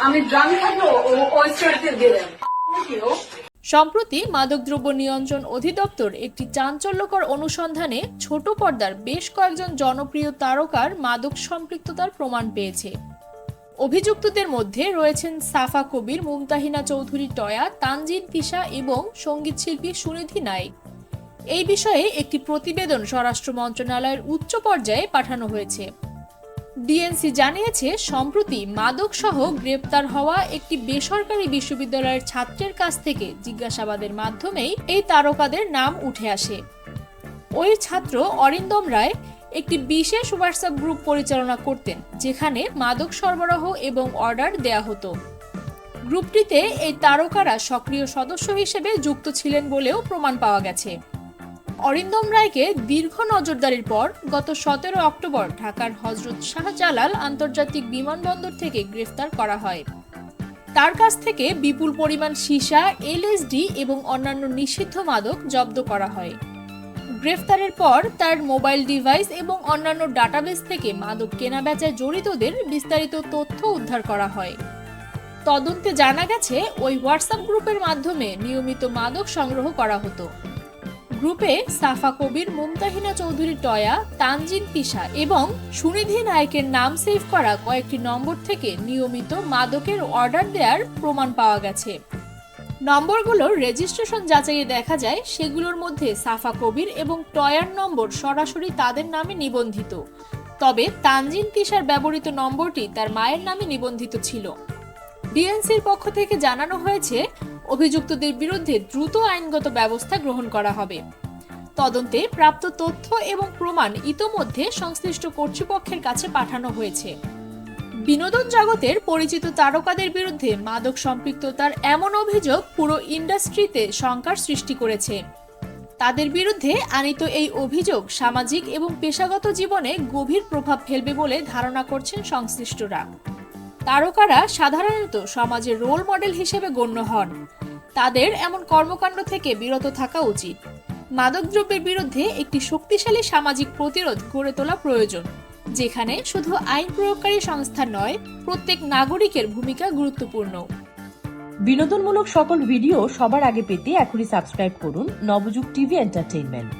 আমি গ্রামে থাকলেও ওই স্টোরিতে গেলেন। সম্প্রতি মাদকদ্রব্য নিয়ন্ত্রণ অধিদপ্তর একটি চাঞ্চল্যকর অনুসন্ধানে ছোট পর্দার বেশ কয়েকজন জনপ্রিয় তারকার মাদক সম্পৃক্ততার প্রমাণ পেয়েছে। অভিযুক্তদের মধ্যে রয়েছেন সাফা কবির, মুমতাহিনা চৌধুরী টয়া, তানজিন তিশা এবং সঙ্গীতশিল্পী সুনিধি নায়েক। এই বিষয়ে একটি প্রতিবেদন স্বরাষ্ট্র মন্ত্রণালয়ের উচ্চ পর্যায়ে পাঠানো হয়েছে। ডিএনসি জানিয়েছে, সম্প্রতি মাদক সহ গ্রেপ্তার হওয়া একটি বেসরকারি বিশ্ববিদ্যালয়ের ছাত্রের কাছ থেকে জিজ্ঞাসাবাদের মাধ্যমেই এই তারকাদের নাম উঠে আসে। ওই ছাত্র অরিন্দম রায় একটি বিশেষ হোয়াটসঅ্যাপ গ্রুপ পরিচালনা করতেন, যেখানে মাদক সরবরাহ এবং অর্ডার দেয়া হতো। গ্রুপটিতে এই তারকারা সক্রিয় সদস্য হিসেবে যুক্ত ছিলেন বলেও প্রমাণ পাওয়া গেছে। অরিন্দম রায়কে দীর্ঘ নজরদারির পর গত 17 অক্টোবর ঢাকার হযরত শাহজালাল আন্তর্জাতিক বিমানবন্দর থেকে গ্রেফতার করা হয়। তার কাছ থেকে বিপুল পরিমাণ সীসা, এলএসডি এবং অন্যান্য নিষিদ্ধ মাদক জব্দ করা হয়। গ্রেফতারের পর তার মোবাইল ডিভাইস এবং অন্যান্য ডাটাবেস থেকে মাদক কেনাবেচায় জড়িতদের বিস্তারিত তথ্য উদ্ধার করা হয়। তদন্তে জানা গেছে, ওই হোয়াটসঅ্যাপ গ্রুপের মাধ্যমে নিয়মিত মাদক সংগ্রহ করা হতো। গ্রুপে সাফা কবির, মুমতাহিনা চৌধুরী টয়া, তানজিন তিশা এবং সুনিধি নায়েকের নাম সেভ করা কয়েকটি নম্বর থেকে নিয়মিত মাদকের অর্ডার দেওয়ার প্রমাণ পাওয়া গেছে। নম্বরগুলোর রেজিস্ট্রেশন যাচাইয়ে দেখা যায়, সেগুলোর মধ্যে সাফা কবির এবং টয়ার নম্বর সরাসরি তাদের নামে নিবন্ধিত, তবে তানজিন তিশার ব্যবহৃত নম্বরটি তার মায়ের নামে নিবন্ধিত ছিল। ডিএনসির পক্ষ থেকে জানানো হয়েছে, অভিযুক্তদের বিরুদ্ধে দ্রুত আইনগত ব্যবস্থা গ্রহণ করা হবে। তদন্তে প্রাপ্ত তথ্য এবং প্রমাণ ইতোমধ্যে সংশ্লিষ্ট কর্তৃপক্ষের কাছে পাঠানো হয়েছে। বিনোদন জগতের পরিচিত তারকাদের বিরুদ্ধে মাদক সম্পৃক্ততার এমন অভিযোগ পুরো ইন্ডাস্ট্রিতে শঙ্কার সৃষ্টি করেছে। তাদের বিরুদ্ধে আনীত এই অভিযোগ সামাজিক এবং পেশাগত জীবনে গভীর প্রভাব ফেলবে বলে ধারণা করছেন সংশ্লিষ্টরা। তারকারা সাধারণত সমাজের রোল মডেল হিসেবে গণ্য হন। তাদের এমন কর্মকাণ্ড থেকে বিরত থাকা উচিত। মাদকদ্রব্যের বিরুদ্ধে একটি শক্তিশালী সামাজিক প্রতিরোধ গড়ে তোলা প্রয়োজন, যেখানে শুধু আইন প্রয়োগকারী সংস্থা নয়, প্রত্যেক নাগরিকের ভূমিকা গুরুত্বপূর্ণ। বিনোদনমূলক সকল ভিডিও সবার আগে পেতে এখনই সাবস্ক্রাইব করুন নবযুগ টিভি এন্টারটেইনমেন্ট।